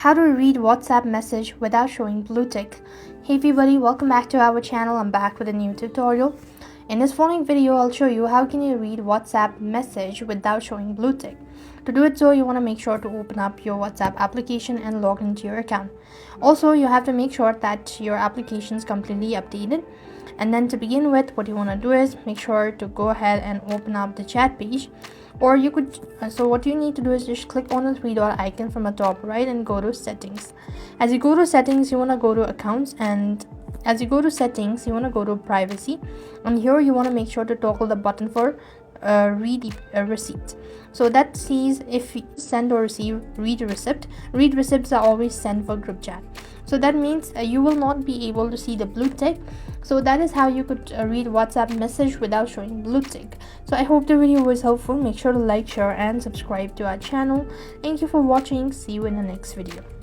How to read WhatsApp message without showing blue tick. Hey everybody, welcome back to our channel. I'm back with a new tutorial. In this following video, I'll show you how can you read WhatsApp message without showing blue tick. To do it so, you want to make sure to open up your WhatsApp application and log into your account. Also, you have to make sure that your application is completely updated. And then to begin with, what you want to do is make sure to go ahead and open up the chat page. Or you could so what you need to do is just click on the three dot icon from the top right and go to settings. As you go to settings, you want to go to accounts, and as you go to settings, you want to go to privacy, and here you want to make sure to toggle the button for read receipt. So that says if you send or receive read receipt. Read receipts are always sent for group chat. So that means you will not be able to see the blue tick. So that is how you could read WhatsApp message without showing blue tick. So I hope the video was helpful. Make sure to like, share and subscribe to our channel. Thank you for watching. See you in the next video.